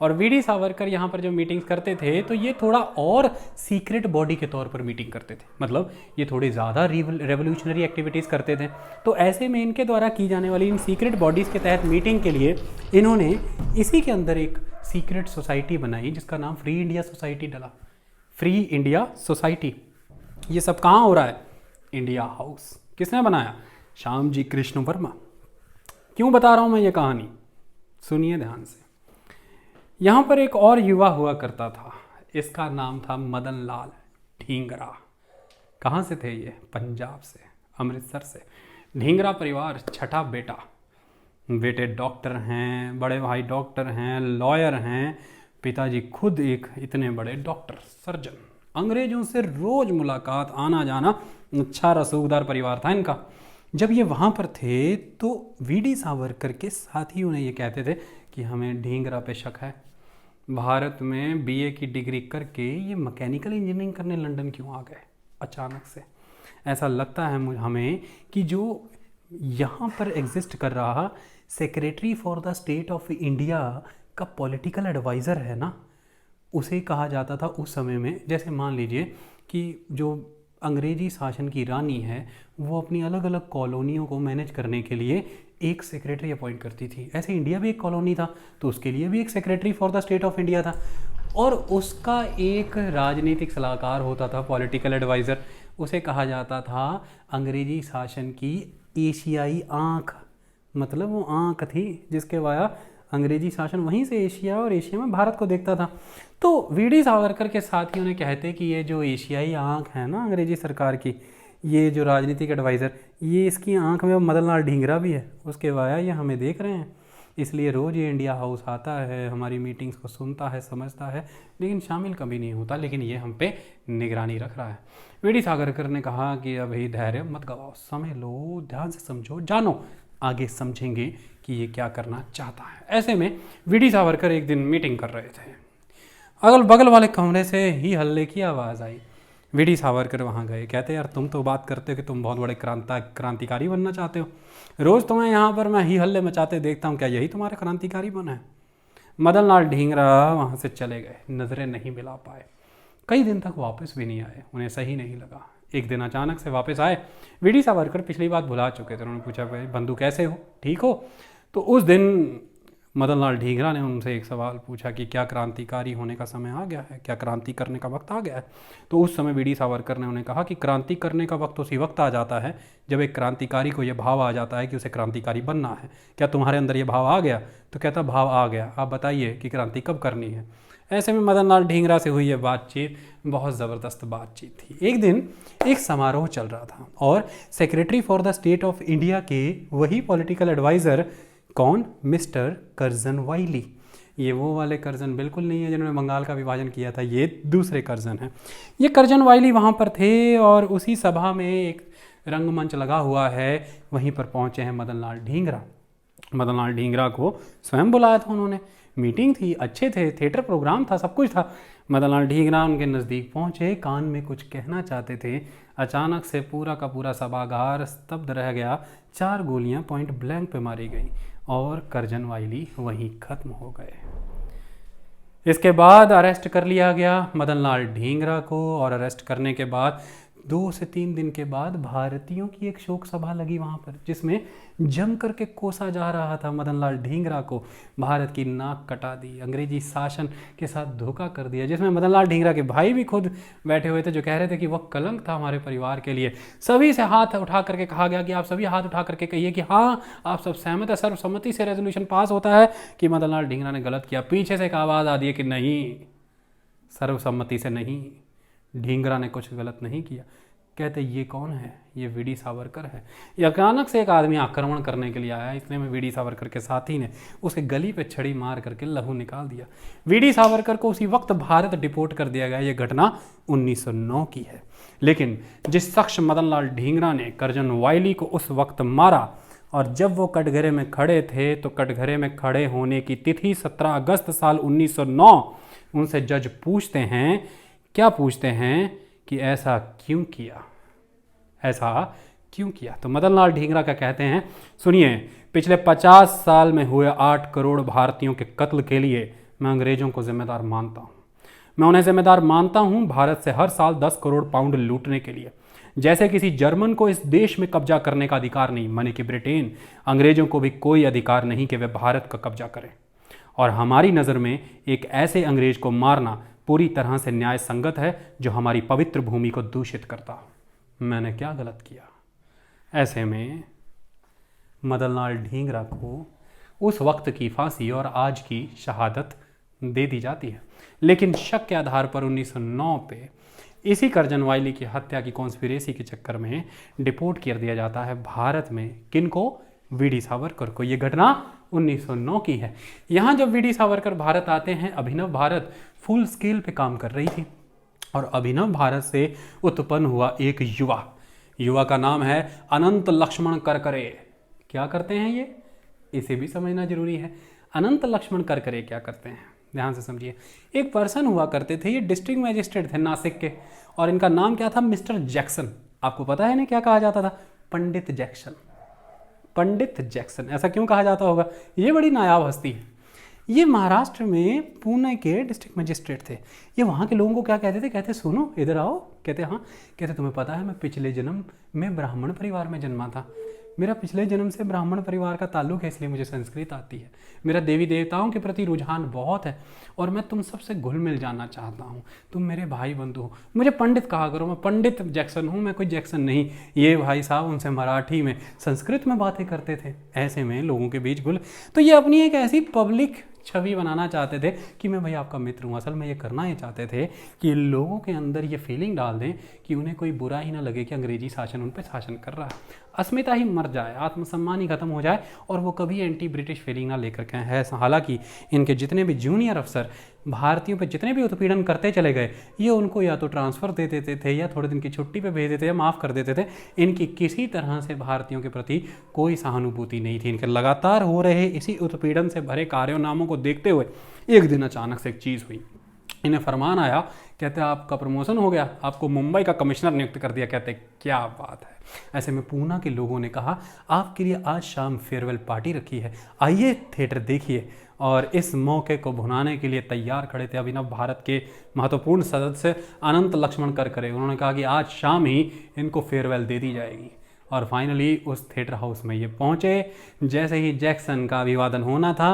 A: और वीडी सावरकर यहाँ पर जब मीटिंग्स करते थे तो ये थोड़ा और सीक्रेट बॉडी के तौर पर मीटिंग करते थे, मतलब ये थोड़ी ज़्यादा रेवोल्यूशनरी एक्टिविटीज़ करते थे। तो ऐसे में इनके द्वारा की जाने वाली इन सीक्रेट बॉडीज़ के तहत मीटिंग के लिए इन्होंने इसी के अंदर एक सीक्रेट सोसाइटी बनाई जिसका नाम फ्री इंडिया सोसाइटी डला। Free India society. ये सब कहाँ हो रहा है? India house. किसने बनाया? श्यामजी कृष्ण वर्मा। क्यों बता रहा हूँ मैं ये कहानी? सुनिए ध्यान से। यहाँ पर एक और युवा हुआ करता था, इसका नाम था मदन लाल ढींगरा। कहाँ से थे ये? पंजाब से, अमृतसर से। ढींगरा परिवार, छठा बेटा। बेटे डॉक्टर हैं, बड़े भाई डॉक्टर हैं, लॉयर हैं, पिताजी खुद एक इतने बड़े डॉक्टर, सर्जन। अंग्रेजों से रोज मुलाकात, आना जाना, अच्छा रसूखदार परिवार था इनका। जब ये वहाँ पर थे तो वीडी सावरकर के साथियों ने ये कहते थे कि हमें ढींगरा पे शक है, भारत में बीए की डिग्री करके ये मैकेनिकल इंजीनियरिंग करने लंदन क्यों आ गए अचानक से। ऐसा लगता है हमें कि जो यहाँ पर एग्जिस्ट कर रहा secretary for the state of India का पॉलिटिकल एडवाइज़र है ना, उसे कहा जाता था उस समय में। जैसे मान लीजिए कि जो अंग्रेजी शासन की रानी है वो अपनी अलग अलग कॉलोनियों को मैनेज करने के लिए एक सेक्रेटरी अपॉइंट करती थी, ऐसे इंडिया भी एक कॉलोनी था तो उसके लिए भी एक secretary for the state of India था, और उसका एक राजनीतिक सलाहकार होता था, पॉलिटिकल एडवाइज़र। उसे कहा जाता था अंग्रेजी शासन की एशियाई आँख, मतलब वो आँख थी जिसके वाया अंग्रेजी शासन वहीं से एशिया और एशिया में भारत को देखता था। तो वीडी सावरकर के साथियों ने कहते कि ये जो एशियाई आँख है ना अंग्रेजी सरकार की, ये जो राजनीतिक एडवाइज़र, ये इसकी आँख में मदन लाल ढींगरा भी है, उसके वाया ये हमें देख रहे हैं, इसलिए रोज़ ये इंडिया हाउस आता है, हमारी मीटिंग्स को सुनता है, समझता है, लेकिन शामिल कभी नहीं होता, लेकिन ये हम पे निगरानी रख रहा है। वीडी सावरकर ने कहा कि अभी धैर्य मत गवाओ, समय लो, ध्यान से समझो, जानो आगे समझेंगे कि ये क्या करना चाहता है। ऐसे में वीडी सावरकर एक दिन मीटिंग कर रहे थे। अगल बगल वाले कमरे से ही हल्ले की आवाज़ आई। वीडी सावरकर वहाँ गए। कहते यार तुम तो बात करते हो कि तुम बहुत बड़े क्रांतिकारी बनना चाहते हो, रोज़ तुम्हें यहाँ पर मैं ही हल्ले मचाते देखता हूँ, क्या यही तुम्हारा क्रांतिकारी बना है? मदन लाल ढींगरा वहाँ से चले गए, नज़रें नहीं मिला पाए। कई दिन तक वापस भी नहीं आए, उन्हें सही नहीं लगा। एक दिन अचानक से वापस आए। वीडी सावरकर पिछली बात भुला चुके थे। उन्होंने पूछा भाई बंधु कैसे हो, ठीक हो? तो उस दिन मदन लाल ढींगरा ने उनसे एक सवाल पूछा कि क्या क्रांतिकारी होने का समय आ गया है, क्या क्रांति करने का वक्त आ गया है? तो उस समय वीडी सावरकर ने उन्हें कहा कि क्रांति करने का वक्त उसी वक्त आ जाता है जब एक क्रांतिकारी को यह भाव आ जाता है कि उसे क्रांतिकारी बनना है। क्या तुम्हारे अंदर ये भाव आ गया? तो कहता भाव आ गया, आप बताइए कि क्रांति कब करनी है। ऐसे में मदन लाल ढींगरा से हुई ये बातचीत बहुत ज़बरदस्त बातचीत थी। एक दिन एक समारोह चल रहा था और secretary for the state of India के वही पॉलिटिकल एडवाइज़र, कौन? Mister Curzon Wyllie. ये वो वाले कर्जन बिल्कुल नहीं है जिन्होंने बंगाल का विभाजन किया था, ये दूसरे कर्जन हैं। ये कर्जन वाइली वहाँ पर थे और उसी सभा में एक रंगमंच लगा हुआ है, वहीं पर पहुँचे हैं मदन लाल ढींगरा। मदन लाल ढींगरा को स्वयं बुलाया था उन्होंने, मीटिंग थी, अच्छे थे, थिएटर प्रोग्राम था, सब कुछ था। मदन लाल ढींगरा उनके नज़दीक पहुँचे, कान में कुछ कहना चाहते थे। अचानक से पूरा का पूरा सभागार स्तब्ध रह गया। 4 गोलियां पॉइंट ब्लैंक पे मारी गई और कर्जन वाइली वहीं खत्म हो गए। इसके बाद अरेस्ट कर लिया गया मदन लाल ढींगरा को और अरेस्ट करने के बाद 2 से 3 दिन के बाद भारतीयों की एक शोक सभा लगी वहाँ पर, जिसमें जम करके कोसा जा रहा था मदन लाल ढींगरा को। भारत की नाक कटा दी, अंग्रेजी शासन के साथ धोखा कर दिया, जिसमें मदन लाल ढींगरा के भाई भी खुद बैठे हुए थे जो कह रहे थे कि वह कलंक था हमारे परिवार के लिए। सभी से हाथ उठा करके कहा गया कि आप सभी हाथ उठा करके कहिए कि हाँ आप सब सहमत है, सर्वसम्मति से रेजोल्यूशन पास होता है कि मदन लाल ढींगरा ने गलत किया। पीछे से एक आवाज़ आती है कि नहीं, सर्वसम्मति से नहीं, ढींगरा ने कुछ गलत नहीं किया। कहते ये कौन है? ये वीडी सावरकर है। ये अचानक से एक आदमी आक्रमण करने के लिए आया, इसलिए में वीडी सावरकर के साथी ने उसके गली पे छड़ी मार करके लहू निकाल दिया। वीडी सावरकर को उसी वक्त भारत डिपोर्ट कर दिया गया। ये घटना 1909 की है। लेकिन जिस शख्स मदन लाल ढींगरा ने कर्जन वाइली को उस वक्त मारा, और जब वो कटघरे में खड़े थे तो कटघरे में खड़े होने की तिथि 17 अगस्त साल 1909। उनसे जज पूछते हैं, क्या पूछते हैं कि ऐसा क्यों किया, ऐसा क्यों किया? तो मदन लाल ढींगरा क्या कहते हैं, सुनिए। पिछले 50 साल में हुए 8 करोड़ भारतीयों के कत्ल के लिए मैं अंग्रेजों को जिम्मेदार मानता हूँ। मैं उन्हें जिम्मेदार मानता हूँ भारत से हर साल 10 करोड़ पाउंड लूटने के लिए। जैसे किसी जर्मन को इस देश में कब्जा करने का अधिकार नहीं, माने कि ब्रिटेन, अंग्रेजों को भी कोई अधिकार नहीं कि वे भारत का कब्जा करें। और हमारी नज़र में एक ऐसे अंग्रेज को मारना पूरी तरह से न्याय संगत है जो हमारी पवित्र भूमि को दूषित करता हो। मैंने क्या गलत किया? ऐसे में मदन लाल ढींगरा को उस वक्त की फांसी और आज की शहादत दे दी जाती है। लेकिन शक के आधार पर 1909 पे इसी कर्जन वाइली की हत्या की कॉन्स्पिरेसी के चक्कर में डिपोर्ट कर दिया जाता है भारत में। किनको? वीडी सावरकर को। ये घटना 1909 की है। यहाँ जब वीडी सावरकर भारत आते हैं, अभिनव भारत फुल स्केल पे काम कर रही थी और अभिनव भारत से उत्पन्न हुआ एक युवा का नाम है अनंत लक्ष्मण करकरे। क्या करते हैं ये? इसे भी समझना जरूरी है। अनंत लक्ष्मण करकरे क्या करते हैं, ध्यान से समझिए। एक पर्सन हुआ करते थे, ये डिस्ट्रिक्ट मजिस्ट्रेट थे नासिक के, और इनका नाम क्या था? Mister Jackson. आपको पता है ना क्या कहा जाता था? पंडित जैक्सन। पंडित जैक्सन ऐसा क्यों कहा जाता होगा? ये बड़ी नायाब हस्ती है। ये महाराष्ट्र में पुणे के डिस्ट्रिक्ट मजिस्ट्रेट थे। ये वहाँ के लोगों को क्या कहते थे? कहते सुनो इधर आओ। कहते हाँ। कहते तुम्हें पता है मैं पिछले जन्म में ब्राह्मण परिवार में जन्मा था, मेरा पिछले जन्म से ब्राह्मण परिवार का ताल्लुक है, इसलिए मुझे संस्कृत आती है। मेरा देवी देवताओं के प्रति रुझान बहुत है और मैं तुम सबसे घुल मिल जाना चाहता हूँ। तुम मेरे भाई बंधु हो, मुझे पंडित कहा करो, मैं पंडित जैक्सन हूँ, मैं कोई जैक्सन नहीं। ये भाई साहब उनसे मराठी में, संस्कृत में बातें करते थे। ऐसे में लोगों के बीच घुल, तो ये अपनी एक ऐसी पब्लिक छवि बनाना चाहते थे कि मैं भाई आपका मित्र हूँ। असल में ये करना ये चाहते थे कि लोगों के अंदर ये फीलिंग डाल दें कि उन्हें कोई बुरा ही ना लगे कि अंग्रेजी शासन उन पर शासन कर रहा है। अस्मिता ही मर जाए, आत्मसम्मान ही खत्म हो जाए और वो कभी एंटी ब्रिटिश फीलिंग ना लेकर के है। हालांकि इनके जितने भी जूनियर अफसर भारतीयों पे जितने भी उत्पीड़न करते चले गए, ये उनको या तो ट्रांसफ़र दे देते थे या थोड़े दिन की छुट्टी पे भेज देते या माफ़ कर देते थे। इनकी किसी तरह से भारतीयों के प्रति कोई सहानुभूति नहीं थी। इनके लगातार हो रहे इसी उत्पीड़न से भरे कार्योनामों को देखते हुए एक दिन अचानक से एक चीज़ हुई, इन्हें फरमान आया, कहते हैं आपका प्रमोशन हो गया, आपको मुंबई का कमिश्नर नियुक्त कर दिया। कहते क्या बात है। ऐसे में पूना के लोगों ने कहा आपके लिए आज शाम फेयरवेल पार्टी रखी है, आइए थिएटर देखिए। और इस मौके को भुनाने के लिए तैयार खड़े थे अभिनव भारत के महत्वपूर्ण सदस्य अनंत लक्ष्मण करकरे। उन्होंने कहा कि आज शाम ही इनको फेयरवेल दे दी जाएगी। और फाइनली उस थिएटर हाउस में ये पहुंचे। जैसे ही जैक्सन का अभिवादन होना था,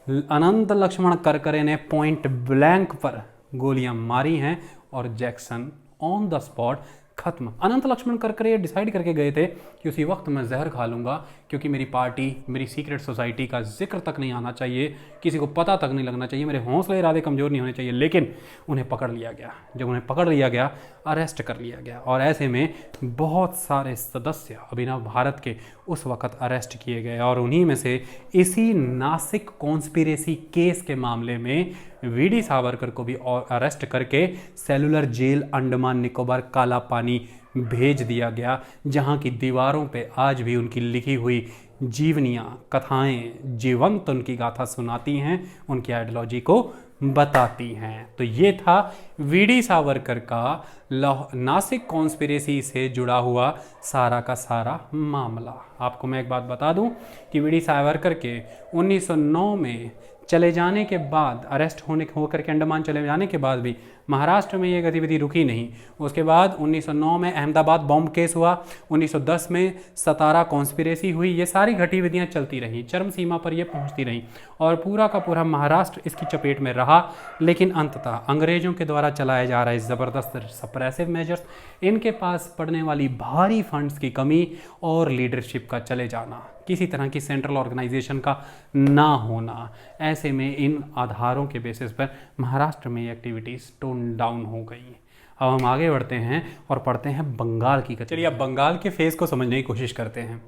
A: अनंत लक्ष्मण करकरे ने पॉइंट ब्लैंक पर गोलियां मारी हैं और जैक्सन ऑन द स्पॉट खत्म। अनंत लक्ष्मण करकरे डिसाइड करके गए थे कि उसी वक्त मैं जहर खा लूँगा, क्योंकि मेरी पार्टी, मेरी सीक्रेट सोसाइटी का जिक्र तक नहीं आना चाहिए, किसी को पता तक नहीं लगना चाहिए, मेरे हौसले इरादे कमज़ोर नहीं होने चाहिए। लेकिन उन्हें पकड़ लिया गया। जब उन्हें पकड़ लिया गया, अरेस्ट कर लिया गया। और ऐसे में बहुत सारे सदस्य अभिनव भारत के उस वक्त अरेस्ट किए गए। और उन्हीं में से इसी नासिक कॉन्स्पिरेसी केस के मामले में वीडी सावरकर को भी अरेस्ट करके सेलुलर जेल अंडमान निकोबार काला पानी भेज दिया गया, जहां की दीवारों पे आज भी उनकी लिखी हुई जीवनियाँ, कथाएं जीवंत उनकी गाथा सुनाती हैं, उनकी आइडियोलॉजी को बताती हैं। तो ये था वीडी सावरकर का नासिक कॉन्स्पिरेसी से जुड़ा हुआ सारा का सारा मामला। आपको मैं एक बात बता दूं कि वीडी सावरकर के 1909 में चले जाने के बाद, अरेस्ट होकर के अंडमान चले जाने के बाद भी महाराष्ट्र में ये गतिविधि रुकी नहीं। उसके बाद 1909 में अहमदाबाद बॉम्ब केस हुआ, 1910 में सतारा कॉन्स्पिरेसी हुई। ये सारी गतिविधियां चलती रहीं, चरम सीमा पर ये पहुंचती रहीं और पूरा का पूरा महाराष्ट्र इसकी चपेट में रहा। लेकिन अंततः अंग्रेजों के द्वारा चलाए जा रहे ज़बरदस्त सप्रेसिव मेजर्स, इनके पास पड़ने वाली भारी फंड्स की कमी और लीडरशिप का चले जाना, किसी तरह की सेंट्रल ऑर्गेनाइजेशन का ना होना, ऐसे में इन आधारों के बेसिस पर महाराष्ट्र में ये एक्टिविटीज़ टोन डाउन हो गई। अब हम आगे बढ़ते हैं और पढ़ते हैं बंगाल की। चलिए अब बंगाल के फेस को समझने की कोशिश करते हैं।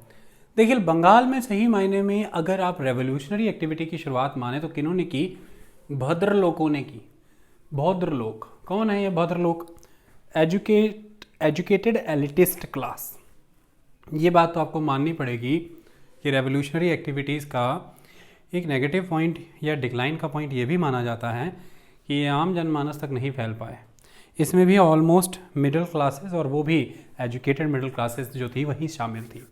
A: देखिए बंगाल में सही मायने में अगर आप रेवोल्यूशनरी एक्टिविटी की शुरुआत माने तो किन्होंने की? भद्रलोकों ने की। भद्रलोक कौन है ये भद्रलोक? Educated elitist class. ये बात तो आपको माननी पड़ेगी कि रेवोल्यूशनरी एक्टिविटीज़ का एक नेगेटिव पॉइंट या डिक्लाइन का पॉइंट ये भी माना जाता है कि ये आम जनमानस तक नहीं फैल पाए। इसमें भी ऑलमोस्ट मिडिल क्लासेस, और वो भी एजुकेटेड मिडिल क्लासेस जो थी वही शामिल थी।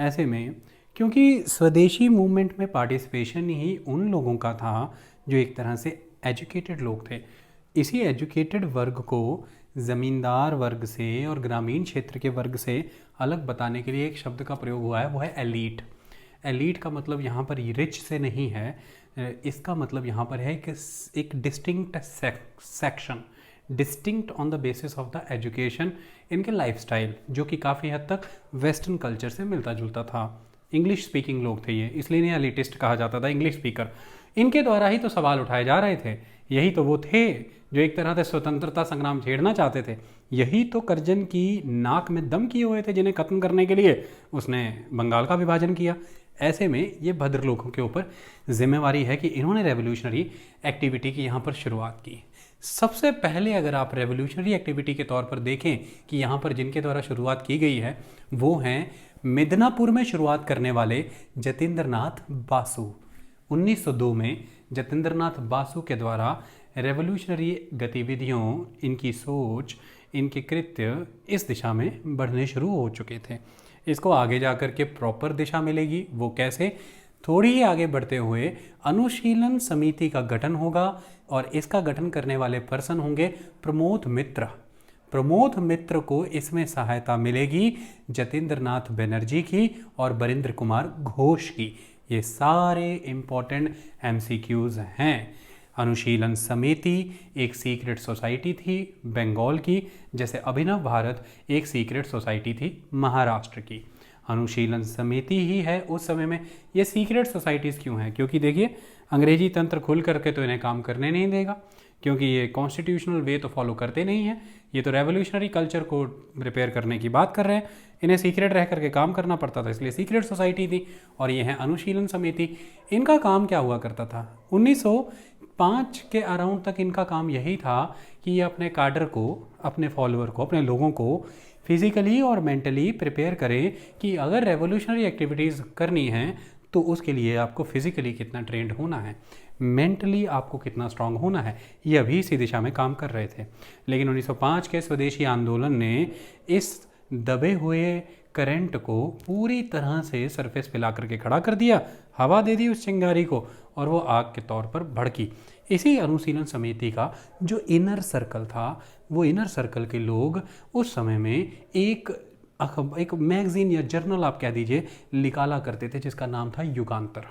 A: ऐसे में क्योंकि स्वदेशी मूवमेंट में पार्टिसिपेशन ही उन लोगों का था जो एक तरह से एजुकेटेड लोग थे। इसी एजुकेटेड वर्ग को ज़मींदार वर्ग से और ग्रामीण क्षेत्र के वर्ग से अलग बताने के लिए एक शब्द का प्रयोग हुआ है, वो है एलीट। एलीट का मतलब यहाँ पर रिच से नहीं है, इसका मतलब यहाँ पर है कि एक distinct section, distinct on the basis of the education, इनके लाइफस्टाइल जो कि काफ़ी हद तक वेस्टर्न कल्चर से मिलता जुलता था। इंग्लिश स्पीकिंग लोग थे ये, इसलिए इन्हें एलिटिस्ट कहा जाता था, इंग्लिश स्पीकर। इनके द्वारा ही तो सवाल उठाए जा रहे थे। यही तो वो थे जो एक तरह से स्वतंत्रता संग्राम छेड़ना चाहते थे। यही तो करजन की नाक में दम किए हुए थे, जिन्हें खत्म करने के लिए उसने बंगाल का विभाजन किया। ऐसे में ये भद्रलोकों के ऊपर जिम्मेवारी है कि इन्होंने रेवोल्यूशनरी एक्टिविटी की यहाँ पर शुरुआत की। सबसे पहले अगर आप रेवोल्यूशनरी एक्टिविटी के तौर पर देखें कि यहाँ पर जिनके द्वारा शुरुआत की गई है वो हैं मिदनापुर में शुरुआत करने वाले जतेंद्रनाथ बासु। 1902 में जतेंद्रनाथ बासु के द्वारा रेवोल्यूशनरी गतिविधियों, इनकी सोच, इनके कृत्य इस दिशा में बढ़ने शुरू हो चुके थे। इसको आगे जाकर के प्रॉपर दिशा मिलेगी। वो कैसे? थोड़ी ही आगे बढ़ते हुए अनुशीलन समिति का गठन होगा और इसका गठन करने वाले पर्सन होंगे प्रमोद मित्र। प्रमोद मित्र को इसमें सहायता मिलेगी जतेंद्रनाथ बनर्जी की और बरिंद्र कुमार घोष की। ये सारे इम्पोर्टेंट MCQs हैं। अनुशीलन समिति एक सीक्रेट सोसाइटी थी बंगाल की, जैसे अभिनव भारत एक सीक्रेट सोसाइटी थी महाराष्ट्र की। अनुशीलन समिति ही है उस समय में। ये सीक्रेट सोसाइटीज़ क्यों हैं? क्योंकि देखिए अंग्रेजी तंत्र खुल करके तो इन्हें काम करने नहीं देगा, क्योंकि ये कॉन्स्टिट्यूशनल वे तो फॉलो करते नहीं हैं, ये तो रेवोल्यूशनरी कल्चर को प्रिपेयर करने की बात कर रहे हैं। इन्हें सीक्रेट रह करके काम करना पड़ता था, इसलिए सीक्रेट सोसाइटी थी। और ये है अनुशीलन समिति। इनका काम क्या हुआ करता था, 1905 के अराउंड तक इनका काम यही था कि ये अपने काडर को, अपने फॉलोअर को, अपने लोगों को फिजिकली और मेंटली प्रिपेयर करें कि अगर रेवोल्यूशनरी एक्टिविटीज़ करनी है तो उसके लिए आपको फिजिकली कितना ट्रेंड होना है, मेंटली आपको कितना स्ट्रांग होना है। ये अभी इसी दिशा में काम कर रहे थे। लेकिन 1905 के स्वदेशी आंदोलन ने इस दबे हुए करंट को पूरी तरह से सरफेस पे ला करके खड़ा कर दिया, हवा दे दी उस चिंगारी को, और वो आग के तौर पर भड़की। इसी अनुशीलन समिति का जो इनर सर्कल था, वो इनर सर्कल के लोग उस समय में एक मैगजीन या जर्नल आप कह दीजिए निकाला करते थे, जिसका नाम था युगांतर।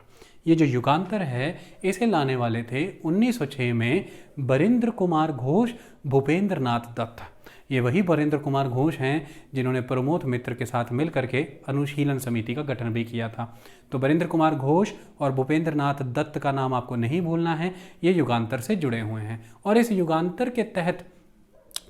A: ये जो युगांतर है, इसे लाने वाले थे 1906 में बरिंद्र कुमार घोष, भूपेंद्र नाथ दत्त। ये वही बरिंद्र कुमार घोष हैं जिन्होंने प्रमोद मित्र के साथ मिल करके अनुशीलन समिति का गठन भी किया था। तो बरिंद्र कुमार घोष और भूपेंद्र नाथ दत्त का नाम आपको नहीं भूलना है, ये युगांतर से जुड़े हुए हैं। और इस युगांतर के तहत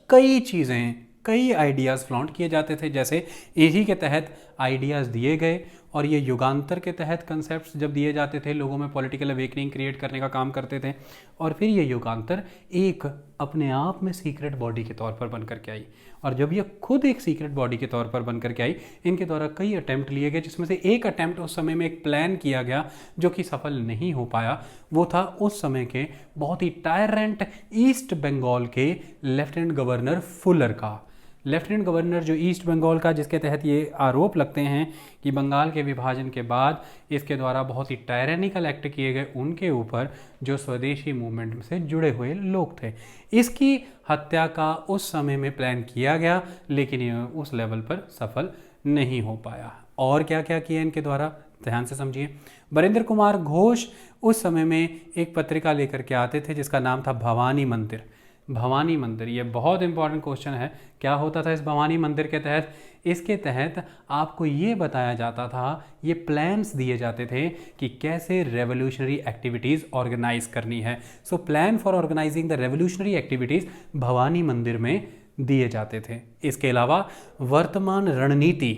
A: कई चीज़ें, कई आइडियाज़ फ्लॉन्ट किए जाते थे। जैसे इसी के तहत आइडियाज़ दिए गए, और ये युगांतर के तहत कंसेप्ट्स जब दिए जाते थे, लोगों में पॉलिटिकल अवेकनिंग क्रिएट करने का काम करते थे। और फिर ये युगांतर एक अपने आप में सीक्रेट बॉडी के तौर पर बन करके आई। और जब ये खुद एक सीक्रेट बॉडी के तौर पर बन करके आई, इनके द्वारा कई अटैम्प्ट लिए गए, जिसमें से एक अटैम्प्ट उस समय में एक प्लान किया गया जो कि सफल नहीं हो पाया। वो था उस समय के बहुत ही टायरेंट ईस्ट बंगाल के लेफ्टिनेंट गवर्नर फुलर का। लेफ्टिनेंट गवर्नर जो ईस्ट बंगाल का, जिसके तहत ये आरोप लगते हैं कि बंगाल के विभाजन के बाद इसके द्वारा बहुत ही टायरेनिकल एक्ट किए गए उनके ऊपर जो स्वदेशी मूवमेंट से जुड़े हुए लोग थे। इसकी हत्या का उस समय में प्लान किया गया, लेकिन ये उस लेवल पर सफल नहीं हो पाया। और क्या क्या किया इनके द्वारा, ध्यान से समझिए। बरिंद्र कुमार घोष उस समय में एक पत्रिका लेकर के आते थे जिसका नाम था भवानी मंदिर। भवानी मंदिर, ये बहुत इंपॉर्टेंट क्वेश्चन है। क्या होता था इस भवानी मंदिर के तहत? इसके तहत आपको ये बताया जाता था, ये प्लान्स दिए जाते थे कि कैसे रेवोल्यूशनरी एक्टिविटीज़ ऑर्गेनाइज करनी है। So plan for organizing the revolutionary activities Bhavani Mandir में दिए जाते थे। इसके अलावा वर्तमान रणनीति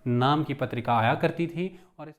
A: नाम की पत्रिका आया करती थी, और